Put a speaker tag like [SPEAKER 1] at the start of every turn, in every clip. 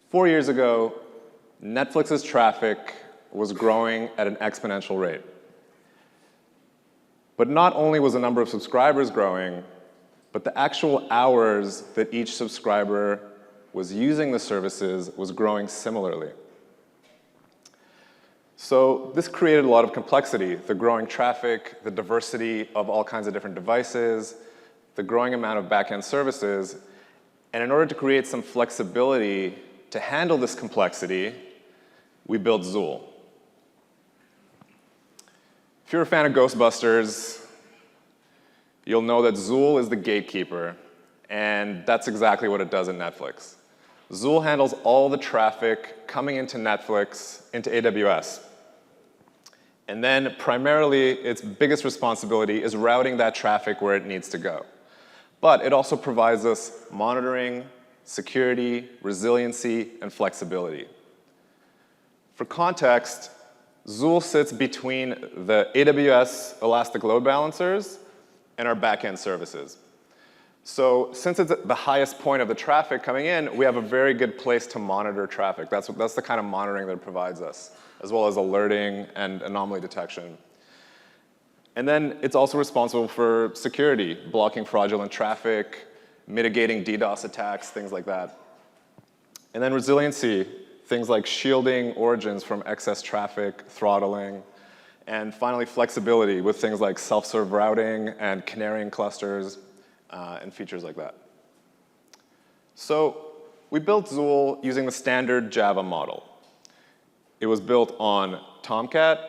[SPEAKER 1] 4 years ago, Netflix's traffic was growing at an exponential rate. But not only was the number of subscribers growing, but the actual hours that each subscriber was using the services was growing similarly. So this created a lot of complexity, the growing traffic, the diversity of all kinds of different devices, the growing amount of back-end services. And in order to create some flexibility to handle this complexity, we built Zuul. If you're a fan of Ghostbusters, you'll know that Zuul is the gatekeeper, and that's exactly what it does in Netflix. Zuul handles all the traffic coming into Netflix, into AWS. And then primarily, its biggest responsibility is routing that traffic where it needs to go. But it also provides us monitoring, security, resiliency, and flexibility. For context, Zuul sits between the AWS Elastic Load Balancers and our back-end services. So since it's at the highest point of the traffic coming in, we have a very good place to monitor traffic. That's the kind of monitoring that it provides us, as well as alerting and anomaly detection. And then it's also responsible for security, blocking fraudulent traffic, mitigating DDoS attacks, things like that. And then resiliency, things like shielding origins from excess traffic, throttling, and finally flexibility with things like self-serve routing and canarying clusters and features like that. So we built Zuul using the standard Java model. It was built on Tomcat,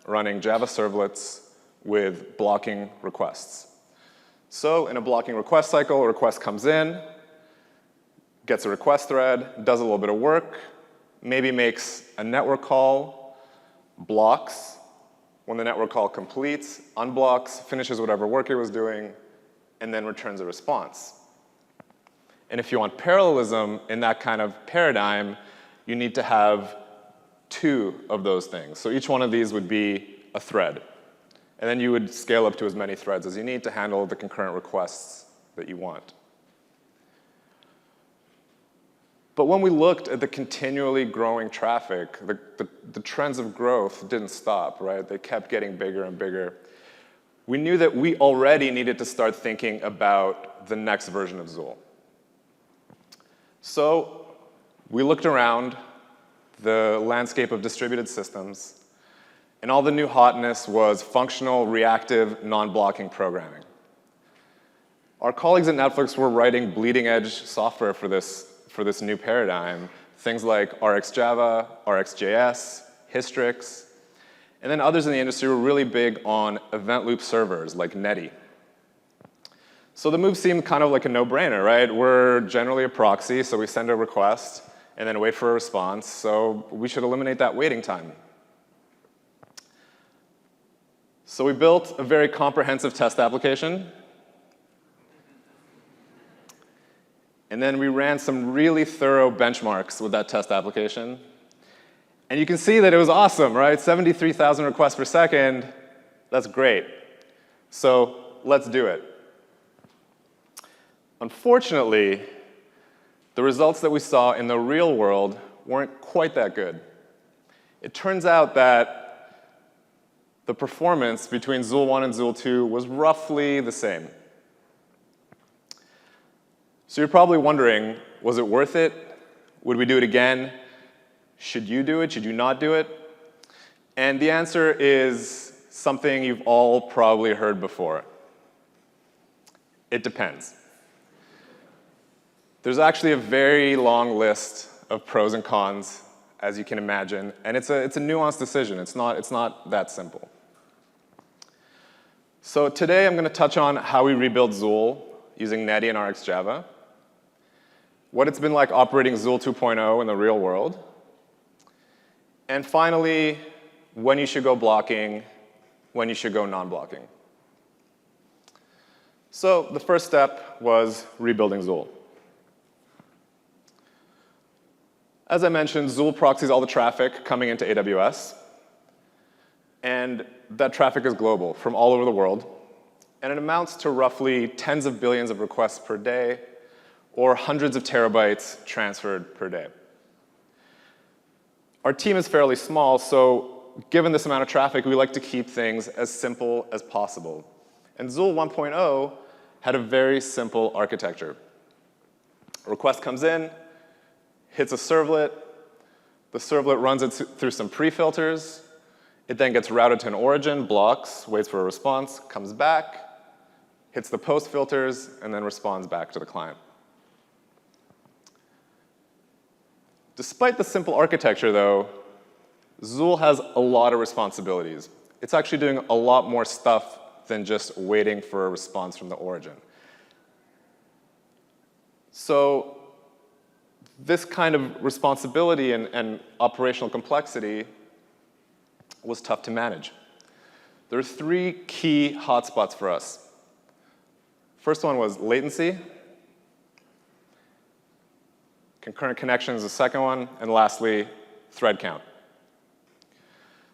[SPEAKER 1] running Java servlets with blocking requests. So in a blocking request cycle, a request comes in, gets a request thread, does a little bit of work, maybe makes a network call, blocks. When the network call completes, unblocks, finishes whatever work it was doing, and then returns a response. And if you want parallelism in that kind of paradigm, you need to have two of those things. So each one of these would be a thread. And then you would scale up to as many threads as you need to handle the concurrent requests that you want. But when we looked at the continually growing traffic, the trends of growth didn't stop, right? They kept getting bigger and bigger. We knew that we already needed to start thinking about the next version of Zuul. So we looked around the landscape of distributed systems, and all the new hotness was functional, reactive, non-blocking programming. Our colleagues at Netflix were writing bleeding-edge software for this new paradigm, things like RxJava, RxJS, Hystrix, and then others in the industry were really big on event loop servers like Netty. So the move seemed kind of like a no-brainer, right? We're generally a proxy, so we send a request and then wait for a response, so we should eliminate that waiting time. So we built a very comprehensive test application. And then we ran some really thorough benchmarks with that test application. And you can see that it was awesome, right? 73,000 requests per second. That's great. So let's do it. Unfortunately, the results that we saw in the real world weren't quite that good. It turns out that the performance between Zuul 1 and Zuul 2 was roughly the same. So you're probably wondering, was it worth it? Would we do it again? Should you do it? Should you not do it? And the answer is something you've all probably heard before. It depends. There's actually a very long list of pros and cons, as you can imagine, and it's a nuanced decision. It's not that simple. So today I'm going to touch on how we rebuilt Zuul using Netty and RxJava, what it's been like operating Zuul 2.0 in the real world, and finally, when you should go blocking, when you should go non-blocking. So the first step was rebuilding Zuul. As I mentioned, Zuul proxies all the traffic coming into AWS. And that traffic is global, from all over the world. And it amounts to roughly tens of billions of requests per day, or hundreds of terabytes transferred per day. Our team is fairly small, so given this amount of traffic, we like to keep things as simple as possible. And Zuul 1.0 had a very simple architecture. A request comes in, hits a servlet, the servlet runs it through some pre-filters, it then gets routed to an origin, blocks, waits for a response, comes back, hits the post filters, and then responds back to the client. Despite the simple architecture, though, Zuul has a lot of responsibilities. It's actually doing a lot more stuff than just waiting for a response from the origin. So this kind of responsibility and operational complexity was tough to manage. There are three key hotspots for us. First one was latency. Concurrent connections, the second one. And lastly, thread count.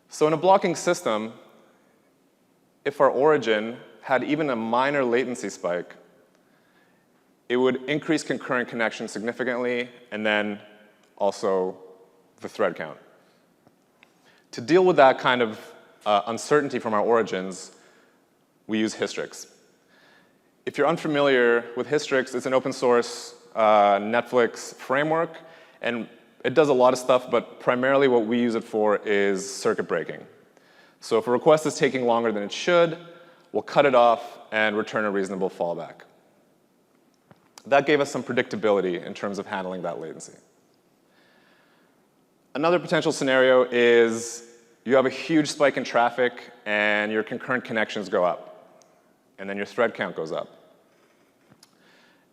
[SPEAKER 1] So in a blocking system, if our origin had even a minor latency spike, it would increase concurrent connection significantly, and then also the thread count. To deal with that kind of uncertainty from our origins, we use Hystrix. If you're unfamiliar with Hystrix, it's an open source Netflix framework, and it does a lot of stuff, but primarily what we use it for is circuit breaking. So if a request is taking longer than it should, we'll cut it off and return a reasonable fallback. That gave us some predictability in terms of handling that latency. Another potential scenario is you have a huge spike in traffic and your concurrent connections go up, and then your thread count goes up.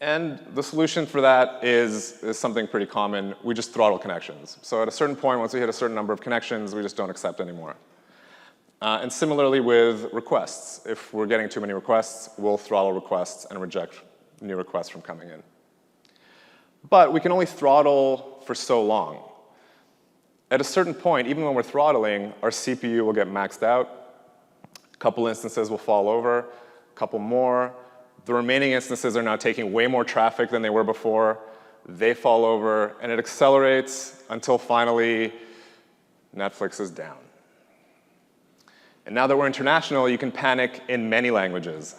[SPEAKER 1] And the solution for that is something pretty common. We just throttle connections. So at a certain point, once we hit a certain number of connections, we just don't accept anymore. And similarly with requests. If we're getting too many requests, we'll throttle requests and reject new requests from coming in. But we can only throttle for so long. At a certain point, even when we're throttling, our CPU will get maxed out. A couple instances will fall over, a couple more. The remaining instances are now taking way more traffic than they were before. They fall over, and it accelerates until finally Netflix is down. And now that we're international, you can panic in many languages.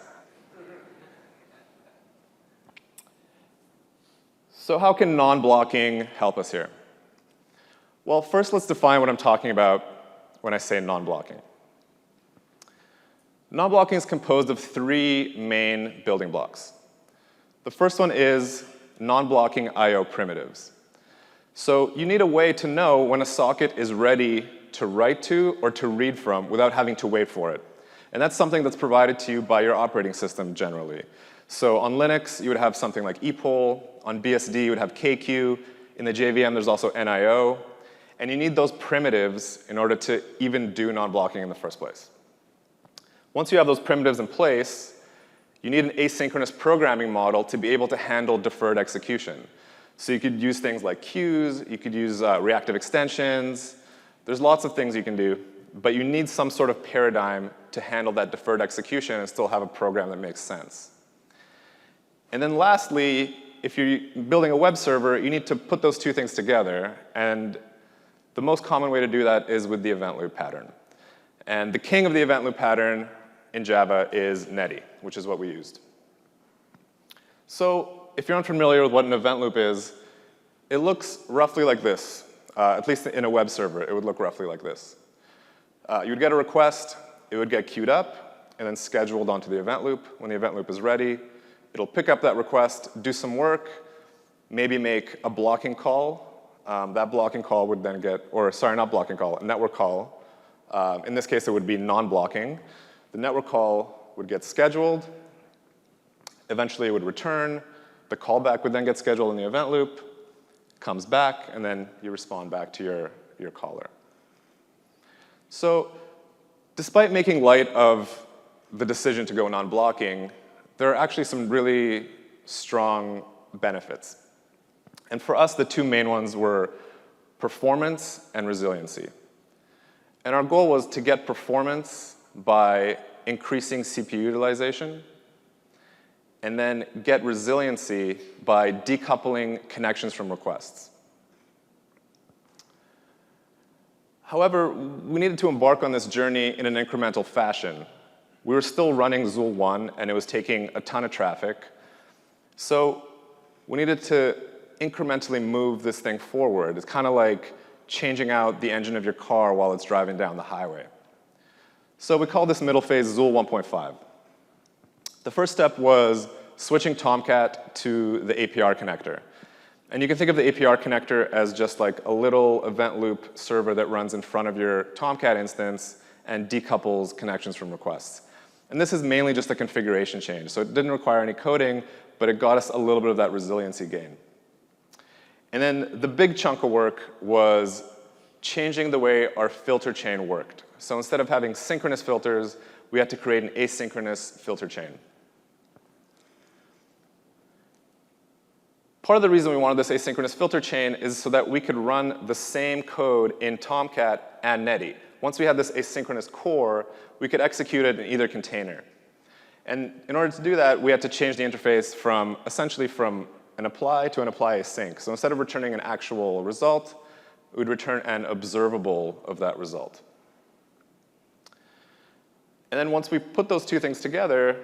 [SPEAKER 1] So how can non-blocking help us here? Well, first let's define what I'm talking about when I say non-blocking. Non-blocking is composed of three main building blocks. The first one is non-blocking I/O primitives. So you need a way to know when a socket is ready to write to or to read from without having to wait for it. And that's something that's provided to you by your operating system generally. So on Linux, you would have something like epoll. On BSD, you would have KQ. In the JVM, there's also NIO. And you need those primitives in order to even do non-blocking in the first place. Once you have those primitives in place, you need an asynchronous programming model to be able to handle deferred execution. So you could use things like queues, you could use reactive extensions. There's lots of things you can do, but you need some sort of paradigm to handle that deferred execution and still have a program that makes sense. And then lastly, if you're building a web server, you need to put those two things together. And the most common way to do that is with the event loop pattern. And the king of the event loop pattern in Java is Netty, which is what we used. So if you're unfamiliar with what an event loop is, it looks roughly like this. At least in a web server, it would look roughly like this. You would get a request, it would get queued up, and then scheduled onto the event loop. When the event loop is ready, it'll pick up that request, do some work, maybe make a blocking call. That blocking call would then get, or sorry, not blocking call, a network call. In this case, it would be non-blocking. The network call would get scheduled. Eventually, it would return. The callback would then get scheduled in the event loop, comes back, and then you respond back to your caller. So despite making light of the decision to go non-blocking, there are actually some really strong benefits. And for us, the two main ones were performance and resiliency. And our goal was to get performance by increasing CPU utilization, and then get resiliency by decoupling connections from requests. However, we needed to embark on this journey in an incremental fashion. We were still running Zuul 1, and it was taking a ton of traffic. So we needed to incrementally move this thing forward. It's kind of like changing out the engine of your car while it's driving down the highway. So we call this middle phase Zuul 1.5. The first step was switching Tomcat to the APR connector. And you can think of the APR connector as just like a little event loop server that runs in front of your Tomcat instance and decouples connections from requests. And this is mainly just a configuration change. So it didn't require any coding, but it got us a little bit of that resiliency gain. And then the big chunk of work was changing the way our filter chain worked. So instead of having synchronous filters, we had to create an asynchronous filter chain. Part of the reason we wanted this asynchronous filter chain is so that we could run the same code in Tomcat and Netty. Once we had this asynchronous core, we could execute it in either container. And in order to do that, we had to change the interface from essentially from an apply to an apply async. So instead of returning an actual result, we'd return an observable of that result. And then once we put those two things together,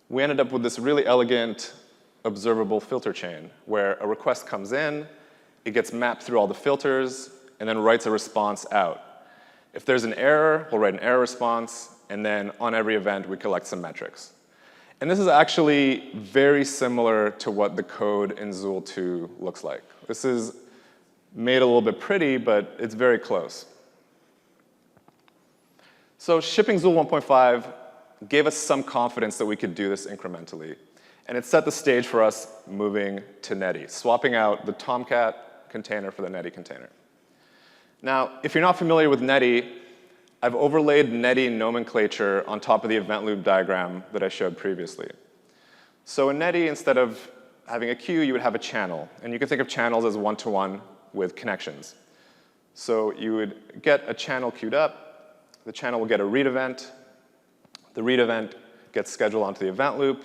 [SPEAKER 1] we ended up with this really elegant observable filter chain, where a request comes in, it gets mapped through all the filters, and then writes a response out. If there's an error, we'll write an error response, and then on every event, we collect some metrics. And this is actually very similar to what the code in Zuul 2 looks like. This is made a little bit pretty, but it's very close. So shipping Zuul 1.5 gave us some confidence that we could do this incrementally. And it set the stage for us moving to Netty, swapping out the Tomcat container for the Netty container. Now, if you're not familiar with Netty, I've overlaid Netty nomenclature on top of the event loop diagram that I showed previously. So in Netty, instead of having a queue, you would have a channel. And you can think of channels as one-to-one with connections. So you would get a channel queued up. The channel will get a read event. The read event gets scheduled onto the event loop,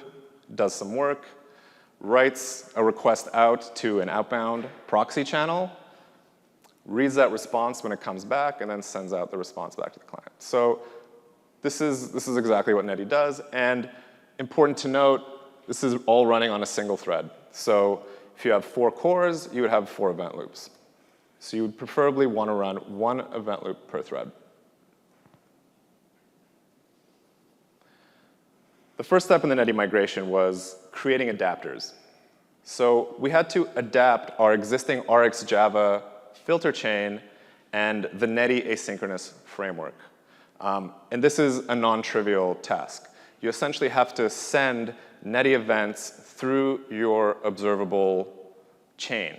[SPEAKER 1] does some work, writes a request out to an outbound proxy channel, reads that response when it comes back, and then sends out the response back to the client. So this is exactly what Netty does. And important to note, this is all running on a single thread. So if you have 4 cores, you would have 4 event loops. So you would preferably want to run 1 event loop per thread. The first step in the Netty migration was creating adapters. So we had to adapt our existing RxJava filter chain and the Netty asynchronous framework. And this is a non-trivial task. You essentially have to send Netty events through your observable chain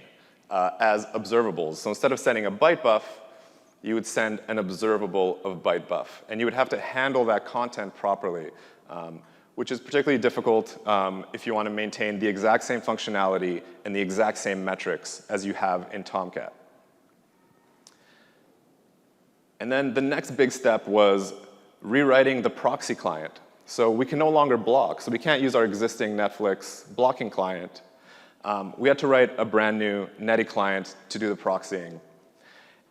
[SPEAKER 1] as observables. So instead of sending a byte buff, you would send an observable of byte buff. And you would have to handle that content properly, which is particularly difficult if you want to maintain the exact same functionality and the exact same metrics as you have in Tomcat. And then the next big step was rewriting the proxy client. So we can no longer block. So we can't use our existing Netflix blocking client. We had to write a brand new Netty client to do the proxying.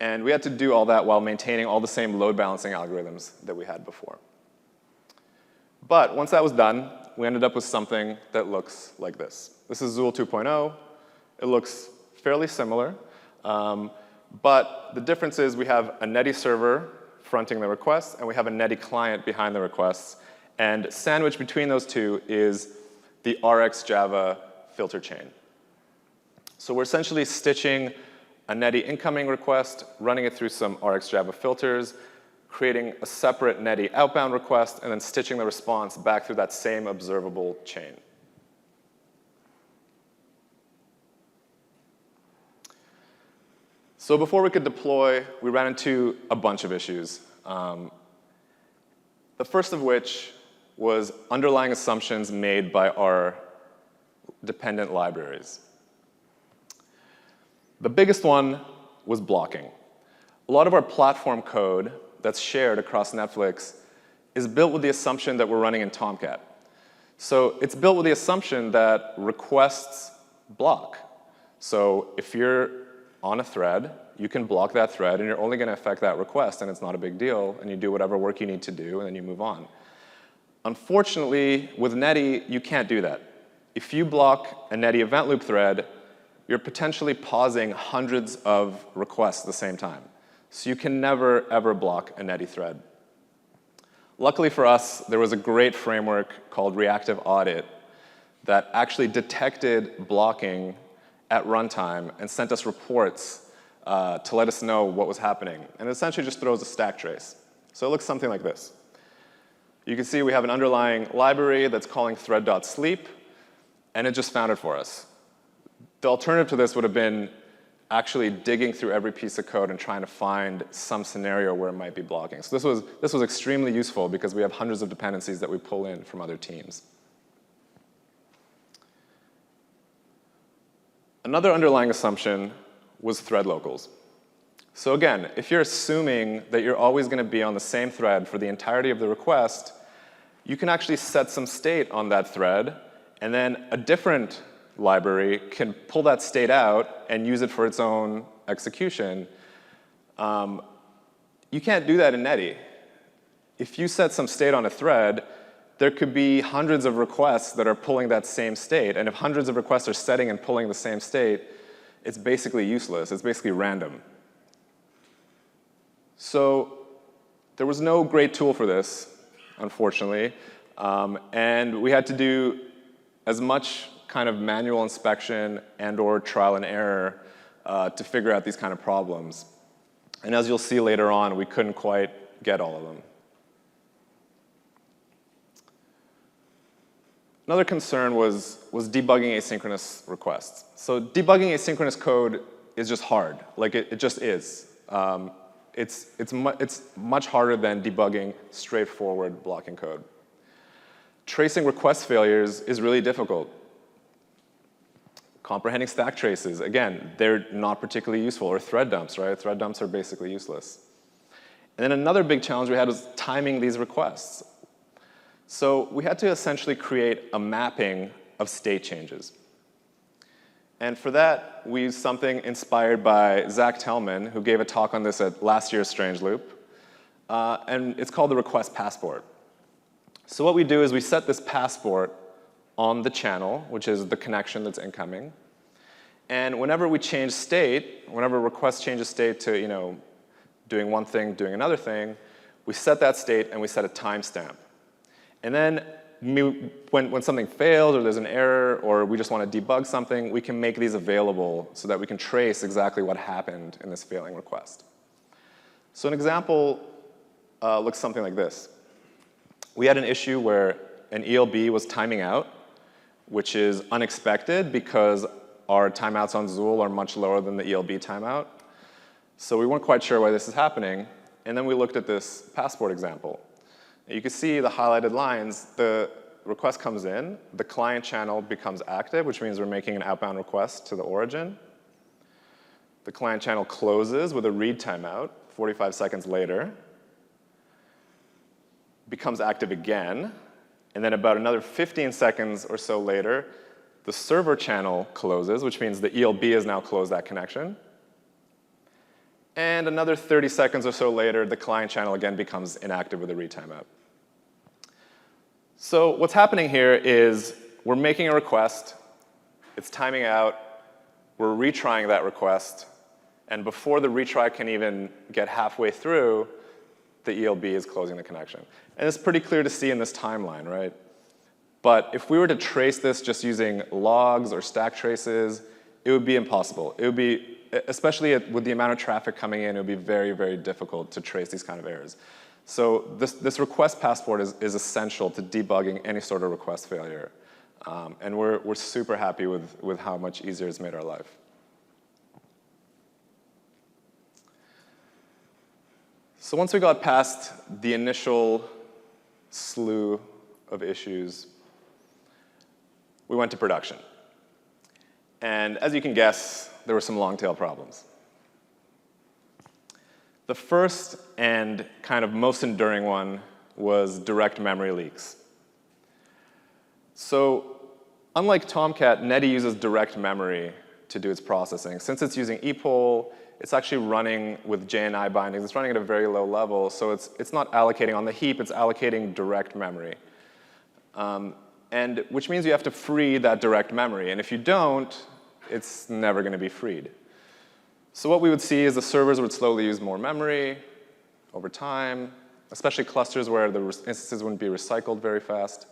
[SPEAKER 1] And we had to do all that while maintaining all the same load balancing algorithms that we had before. But once that was done, we ended up with something that looks like this. This is Zuul 2.0. It looks fairly similar. But the difference is we have a Netty server fronting the requests, and we have a Netty client behind the requests. And sandwiched between those two is the RxJava filter chain. So we're essentially stitching a Netty incoming request, running it through some RxJava filters, creating a separate Netty outbound request, and then stitching the response back through that same observable chain. So before we could deploy, we ran into a bunch of issues. The first of which was underlying assumptions made by our dependent libraries. The biggest one was blocking. A lot of our platform code that's shared across Netflix is built with the assumption that we're running in Tomcat. So it's built with the assumption that requests block. So if you're on a thread, you can block that thread, and you're only going to affect that request, and it's not a big deal, and you do whatever work you need to do, and then you move on. Unfortunately, with Netty, you can't do that. If you block a Netty event loop thread, you're potentially pausing hundreds of requests at the same time. So you can never, ever block a Netty thread. Luckily for us, there was a great framework called Reactive Audit that actually detected blocking at runtime and sent us reports to let us know what was happening. And it essentially just throws a stack trace. So it looks something like this. You can see we have an underlying library that's calling thread.sleep, and it just found it for us. The alternative to this would have been actually digging through every piece of code and trying to find some scenario where it might be blocking. So this was extremely useful because we have hundreds of dependencies that we pull in from other teams. Another underlying assumption was thread locals. So again, if you're assuming that you're always going to be on the same thread for the entirety of the request, you can actually set some state on that thread, and then a different library can pull that state out and use it for its own execution. You can't do that in Netty. If you set some state on a thread, there could be hundreds of requests that are pulling that same state. And if hundreds of requests are setting and pulling the same state, it's basically useless. It's basically random. So there was no great tool for this, unfortunately. And we had to do as much kind of manual inspection and/or trial and error to figure out these kind of problems. And as you'll see later on, we couldn't quite get all of them. Another concern was debugging asynchronous requests. So debugging asynchronous code is just hard. Like, it just is. It's much harder than debugging straightforward blocking code. Tracing request failures is really difficult. Comprehending stack traces, again, they're not particularly useful. Or thread dumps, right? Thread dumps are basically useless. And then another big challenge we had was timing these requests. So we had to essentially create a mapping of state changes. And for that, we used something inspired by Zach Tellman, who gave a talk on this at last year's Strange Loop. And it's called the request passport. So what we do is we set this passport on the channel, which is the connection that's incoming. And whenever we change state, whenever a request changes state to doing one thing, doing another thing, we set that state and we set a timestamp. And then when something fails or there's an error or we just want to debug something, we can make these available so that we can trace exactly what happened in this failing request. So an example looks something like this. We had an issue where an ELB was timing out, which is unexpected because our timeouts on Zuul are much lower than the ELB timeout. So we weren't quite sure why this is happening. And then we looked at this passport example. You can see the highlighted lines. The request comes in. The client channel becomes active, which means we're making an outbound request to the origin. The client channel closes with a read timeout 45 seconds later. Becomes active again. And then about another 15 seconds or so later, the server channel closes, which means the ELB has now closed that connection. And another 30 seconds or so later, the client channel again becomes inactive with a read timeout. So what's happening here is we're making a request. It's timing out. We're retrying that request. And before the retry can even get halfway through, the ELB is closing the connection. And it's pretty clear to see in this timeline, right? But if we were to trace this just using logs or stack traces, it would be impossible. It would be, especially with the amount of traffic coming in, it would be very, very difficult to trace these kind of errors. So this request passport is essential to debugging any sort of request failure. And we're super happy with how much easier it's made our life. So once we got past the initial slew of issues, we went to production. And as you can guess, there were some long-tail problems. The first and kind of most enduring one was direct memory leaks. So unlike Tomcat, Netty uses direct memory to do its processing. Since it's using epoll, it's actually running with JNI bindings. It's running at a very low level, so it's not allocating on the heap, it's allocating direct memory. And which means you have to free that direct memory. And if you don't, it's never going to be freed. So what we would see is the servers would slowly use more memory over time, especially clusters where the instances wouldn't be recycled very fast.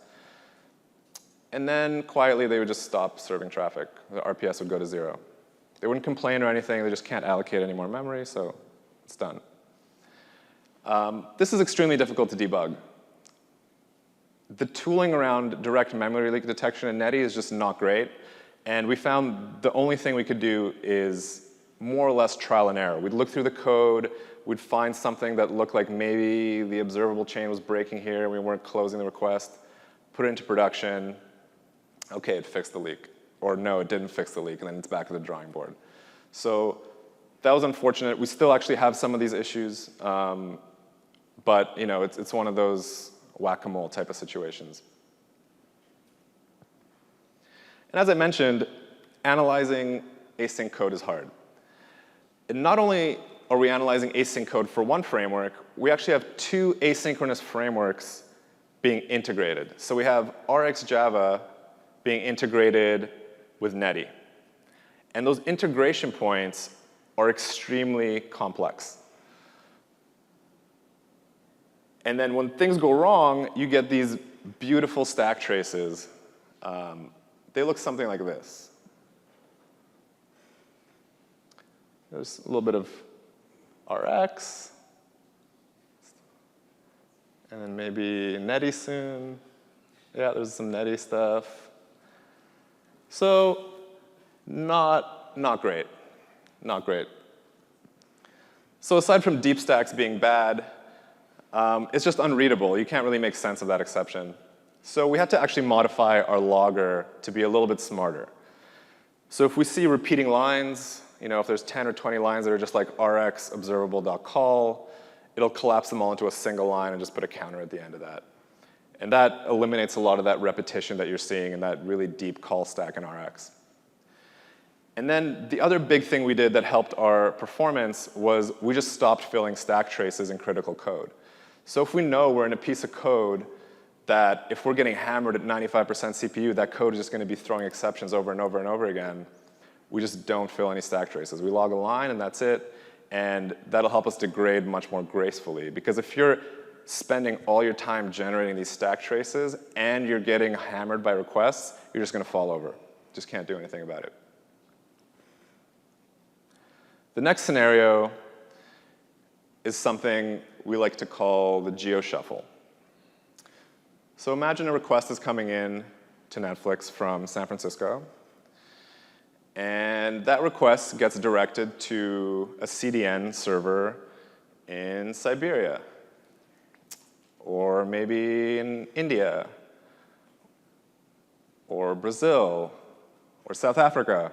[SPEAKER 1] And then quietly, they would just stop serving traffic. The RPS would go to 0. They wouldn't complain or anything. They just can't allocate any more memory, so it's done. This is extremely difficult to debug. The tooling around direct memory leak detection in Netty is just not great. And we found the only thing we could do is more or less trial and error. We'd look through the code. We'd find something that looked like maybe the observable chain was breaking here, and we weren't closing the request. Put it into production. OK, it fixed the leak. Or no, it didn't fix the leak, and then it's back to the drawing board. So that was unfortunate. We still actually have some of these issues. But it's one of those whack-a-mole type of situations. And as I mentioned, analyzing async code is hard. And not only are we analyzing async code for one framework, we actually have 2 asynchronous frameworks being integrated. So we have RxJava being integrated with Netty. And those integration points are extremely complex. And then when things go wrong, you get these beautiful stack traces. They look something like this. There's a little bit of Rx. And then maybe Netty soon. Yeah, there's some Netty stuff. So not great. Not great. So aside from deep stacks being bad, it's just unreadable. You can't really make sense of that exception. So we had to actually modify our logger to be a little bit smarter. So if we see repeating lines, if there's 10 or 20 lines that are just like rx observable.call, it'll collapse them all into a single line and just put a counter at the end of that. And that eliminates a lot of that repetition that you're seeing in that really deep call stack in Rx. And then the other big thing we did that helped our performance was we just stopped filling stack traces in critical code. So if we know we're in a piece of code that if we're getting hammered at 95% CPU, that code is just going to be throwing exceptions over and over and over again, we just don't fill any stack traces. We log a line, and that's it. And that'll help us degrade much more gracefully. Because if you're spending all your time generating these stack traces and you're getting hammered by requests, you're just going to fall over. Just can't do anything about it. The next scenario is something we like to call the geo-shuffle. So imagine a request is coming in to Netflix from San Francisco. And that request gets directed to a CDN server in Siberia, or maybe in India, or Brazil, or South Africa.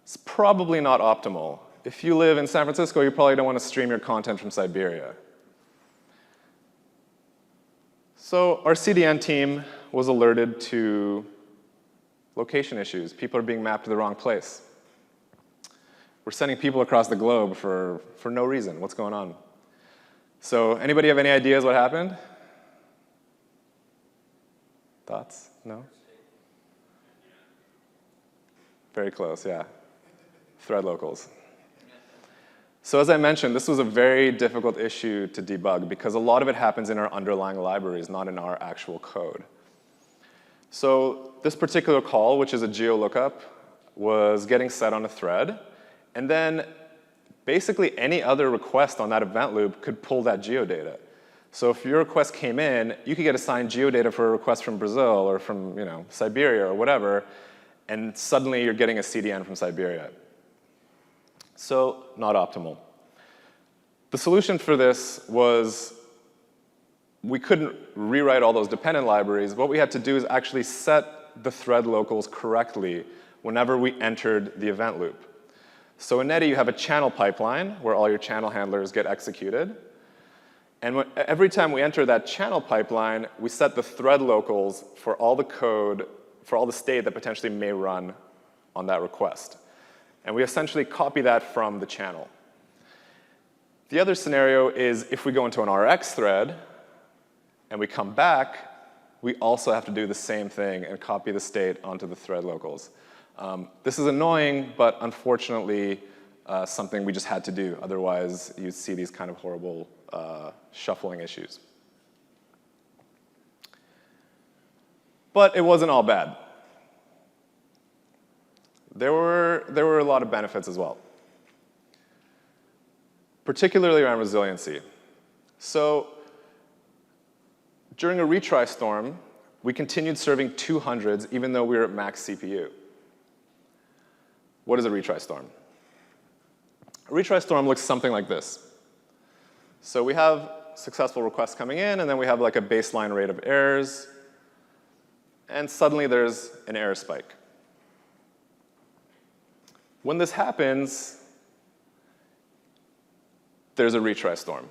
[SPEAKER 1] It's probably not optimal. If you live in San Francisco, you probably don't want to stream your content from Siberia. So our CDN team was alerted to location issues. People are being mapped to the wrong place. We're sending people across the globe for no reason. What's going on? So anybody have any ideas what happened? Thoughts? No? Very close, yeah. Thread locals. So as I mentioned, this was a very difficult issue to debug because a lot of it happens in our underlying libraries, not in our actual code. So this particular call, which is a geo lookup, was getting set on a thread. And then basically any other request on that event loop could pull that geodata. So if your request came in, you could get assigned geodata for a request from Brazil or from Siberia or whatever, and suddenly you're getting a CDN from Siberia. So not optimal. The solution for this was we couldn't rewrite all those dependent libraries. What we had to do is actually set the thread locals correctly whenever we entered the event loop. So in Netty, you have a channel pipeline where all your channel handlers get executed. And every time we enter that channel pipeline, we set the thread locals for all the code, for all the state that potentially may run on that request. And we essentially copy that from the channel. The other scenario is if we go into an Rx thread and we come back, we also have to do the same thing and copy the state onto the thread locals. This is annoying, but unfortunately, something we just had to do. Otherwise, you'd see these kind of horrible shuffling issues. But it wasn't all bad. There were a lot of benefits as well, particularly around resiliency. So during a retry storm, we continued serving 200s even though we were at max CPU. What is a retry storm? A retry storm looks something like this. So we have successful requests coming in, and then we have like a baseline rate of errors, and suddenly there's an error spike. When this happens, there's a retry storm.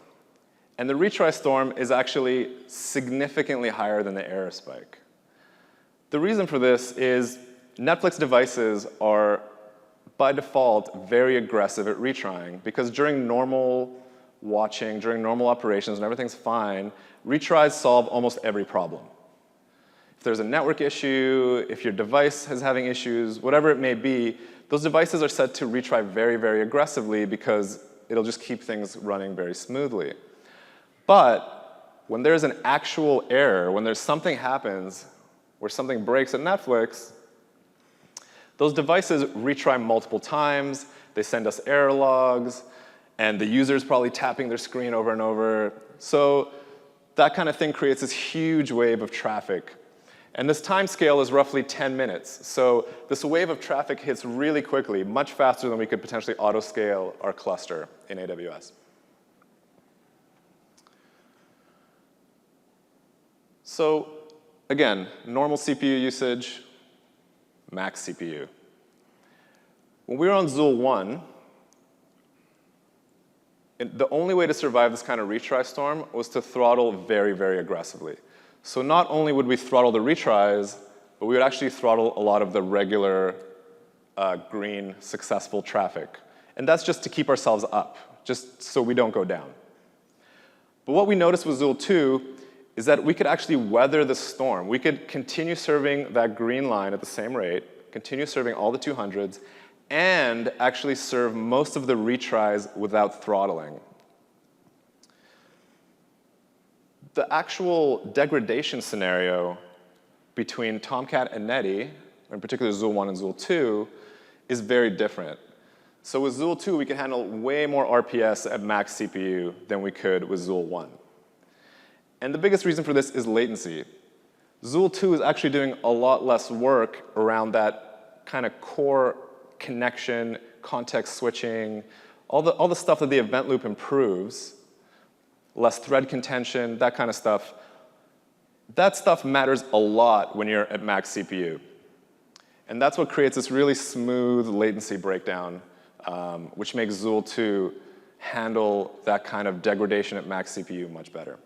[SPEAKER 1] And the retry storm is actually significantly higher than the error spike. The reason for this is Netflix devices are, by default, very aggressive at retrying, because during normal watching, during normal operations, when everything's fine, retries solve almost every problem. If there's a network issue, if your device is having issues, whatever it may be, those devices are set to retry very, very aggressively because it'll just keep things running very smoothly. But when there's an actual error, when there's something happens where something breaks at Netflix, those devices retry multiple times, they send us error logs, and the user's probably tapping their screen over and over. So that kind of thing creates this huge wave of traffic. And this time scale is roughly 10 minutes. So this wave of traffic hits really quickly, much faster than we could potentially auto-scale our cluster in AWS. So again, normal CPU usage, max CPU. When we were on Zuul 1, the only way to survive this kind of retry storm was to throttle very, very aggressively. So not only would we throttle the retries, but we would actually throttle a lot of the regular green successful traffic. And that's just to keep ourselves up, just so we don't go down. But what we noticed with Zuul 2 is that we could actually weather the storm. We could continue serving that green line at the same rate, continue serving all the 200s, and actually serve most of the retries without throttling. The actual degradation scenario between Tomcat and Netty, in particular Zuul 1 and Zuul 2, is very different. So with Zuul 2, we can handle way more RPS at max CPU than we could with Zuul 1. And the biggest reason for this is latency. Zuul 2 is actually doing a lot less work around that kind of core connection, context switching, all the stuff that the event loop improves, less thread contention, that kind of stuff. That stuff matters a lot when you're at max CPU. And that's what creates this really smooth latency breakdown, which makes Zuul 2 handle that kind of degradation at max CPU much better.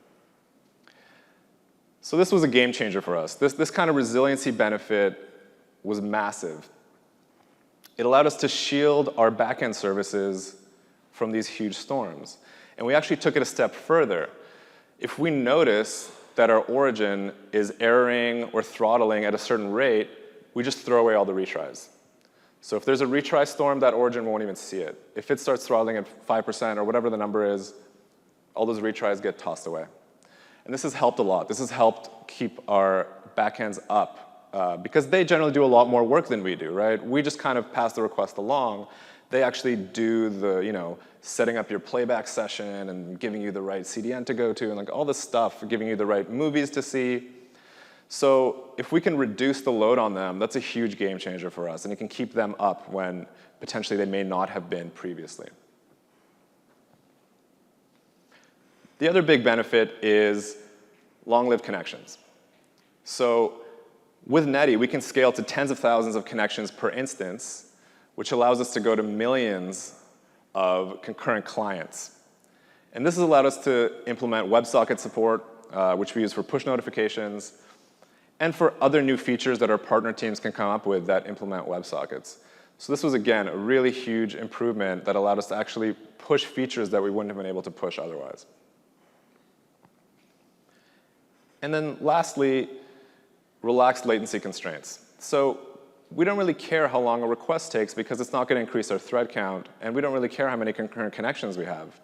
[SPEAKER 1] So this was a game changer for us. This kind of resiliency benefit was massive. It allowed us to shield our backend services from these huge storms. And we actually took it a step further. If we notice that our origin is erroring or throttling at a certain rate, we just throw away all the retries. So if there's a retry storm, that origin won't even see it. If it starts throttling at 5% or whatever the number is, all those retries get tossed away. And this has helped a lot. This has helped keep our backends up because they generally do a lot more work than we do, right? We just kind of pass the request along. They actually do the, setting up your playback session and giving you the right CDN to go to and like all this stuff, giving you the right movies to see. So if we can reduce the load on them, that's a huge game changer for us, and it can keep them up when potentially they may not have been previously. The other big benefit is long-lived connections. So with Netty, we can scale to tens of thousands of connections per instance, which allows us to go to millions of concurrent clients. And this has allowed us to implement WebSocket support, which we use for push notifications, and for other new features that our partner teams can come up with that implement WebSockets. So this was, again, a really huge improvement that allowed us to actually push features that we wouldn't have been able to push otherwise. And then lastly, relaxed latency latency So we don't really care how long a request takes because it's not going to increase our thread count, and we don't really care how many concurrent connections we have.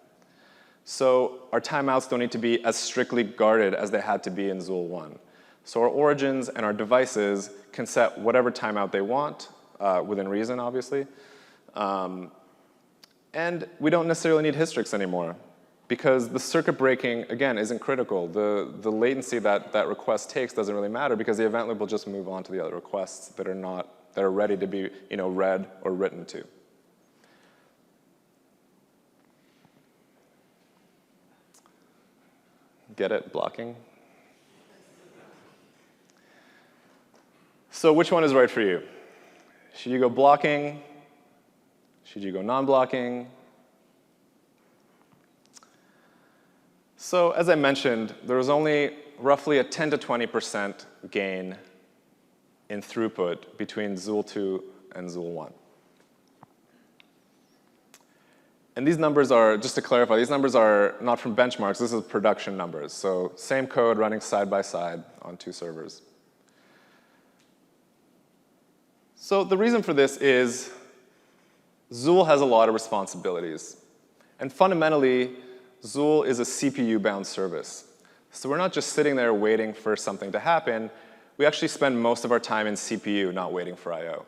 [SPEAKER 1] So our timeouts don't need to be as strictly guarded as they had to be in Zuul 1. So our origins and our devices can set whatever timeout they want, within reason, obviously. And we don't necessarily need Hystrix anymore, because the circuit breaking, again, isn't critical. The latency that request takes doesn't really matter, because the event loop will just move on to the other requests that are ready to be read or written to. Get it? Blocking? So which one is right for you? Should you go blocking? Should you go non-blocking? So as I mentioned, there was only roughly a 10 to 20% gain in throughput between Zuul 2 and Zuul 1. And these numbers are, just to clarify, these numbers are not from benchmarks. This is production numbers. So same code running side by side on two servers. So the reason for this is Zuul has a lot of responsibilities. And fundamentally, Zuul is a CPU-bound service. So we're not just sitting there waiting for something to happen. We actually spend most of our time in CPU, not waiting for I/O.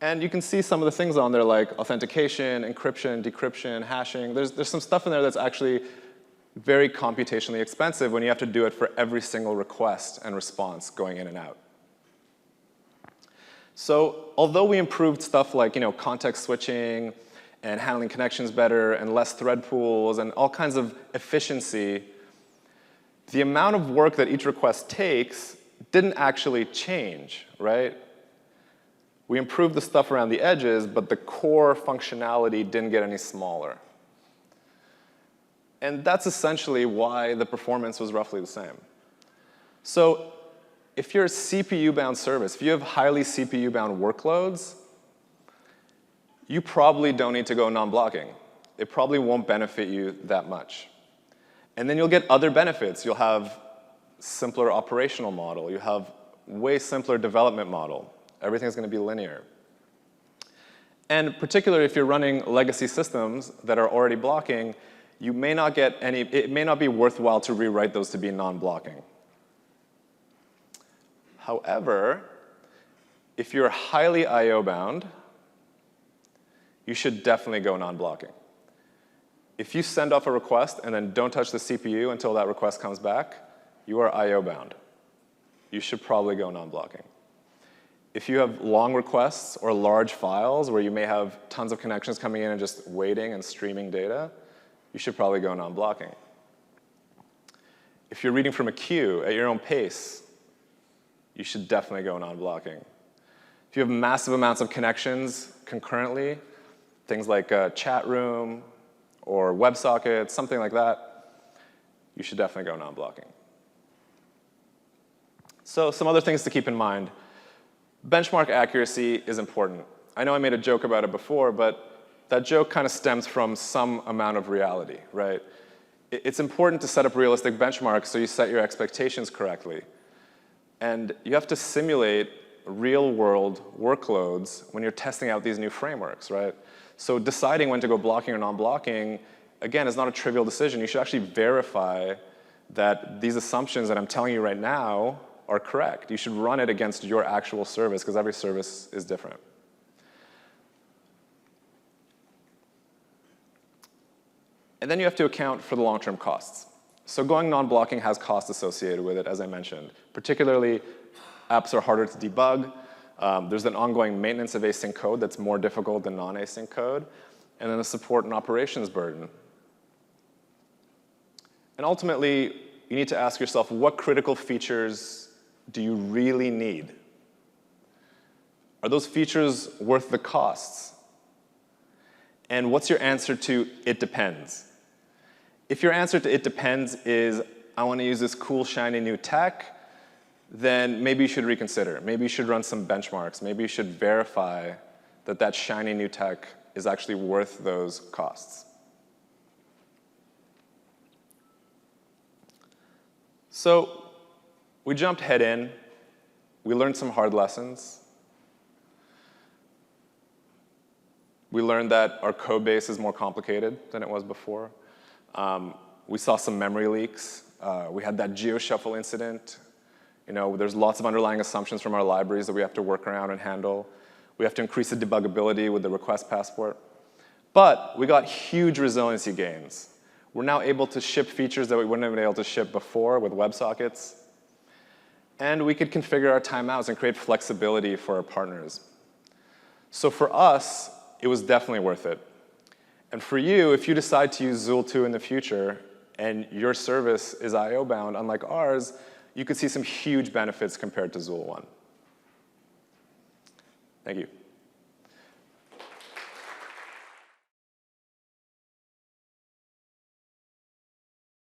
[SPEAKER 1] And you can see some of the things on there, like authentication, encryption, decryption, hashing. There's some stuff in there that's actually very computationally expensive when you have to do it for every single request and response going in and out. So although we improved stuff like context switching and handling connections better and less thread pools and all kinds of efficiency, the amount of work that each request takes didn't actually change, right? We improved the stuff around the edges, but the core functionality didn't get any smaller. And that's essentially why the performance was roughly the same. So if you're a CPU-bound service, if you have highly CPU-bound workloads, you probably don't need to go non-blocking. It probably won't benefit you that much. And then you'll get other benefits. You'll have simpler operational model. You have way simpler development model. Everything's going to be linear. And particularly if you're running legacy systems that are already blocking, you may not get any, it may not be worthwhile to rewrite those to be non-blocking. However, if you're highly I/O bound, you should definitely go non-blocking. If you send off a request and then don't touch the CPU until that request comes back, you are I/O bound. You should probably go non-blocking. If you have long requests or large files where you may have tons of connections coming in and just waiting and streaming data, you should probably go non-blocking. If you're reading from a queue at your own pace, you should definitely go non-blocking. If you have massive amounts of connections concurrently, things like a chat room or WebSockets, something like that, you should definitely go non-blocking. So some other things to keep in mind. Benchmark accuracy is important. I know I made a joke about it before, but that joke kind of stems from some amount of reality, right? It's important to set up realistic benchmarks so you set your expectations correctly. And you have to simulate real-world workloads when you're testing out these new frameworks, right? So deciding when to go blocking or non-blocking, again, is not a trivial decision. You should actually verify that these assumptions that I'm telling you right now are correct. You should run it against your actual service, because every service is different. And then you have to account for the long-term costs. So going non-blocking has costs associated with it, as I mentioned. Particularly, apps are harder to debug. There's an ongoing maintenance of async code that's more difficult than non-async code. And then the support and operations burden. And ultimately, you need to ask yourself, what critical features do you really need? Are those features worth the costs? And what's your answer to "it depends"? If your answer to "it depends" is, I want to use this cool, shiny new tech, then maybe you should reconsider. Maybe you should run some benchmarks. Maybe you should verify that that shiny new tech is actually worth those costs. So we jumped head in. We learned some hard lessons. We learned that our code base is more complicated than it was before. We saw some memory leaks. We had that GeoShuffle incident. There's lots of underlying assumptions from our libraries that we have to work around and handle. We have to increase the debuggability with the request passport. But we got huge resiliency gains. We're now able to ship features that we wouldn't have been able to ship before with WebSockets. And we could configure our timeouts and create flexibility for our partners. So for us, it was definitely worth it. And for you, if you decide to use Zuul 2 in the future, and your service is I/O bound, unlike ours, you could see some huge benefits compared to Zuul 1. Thank you.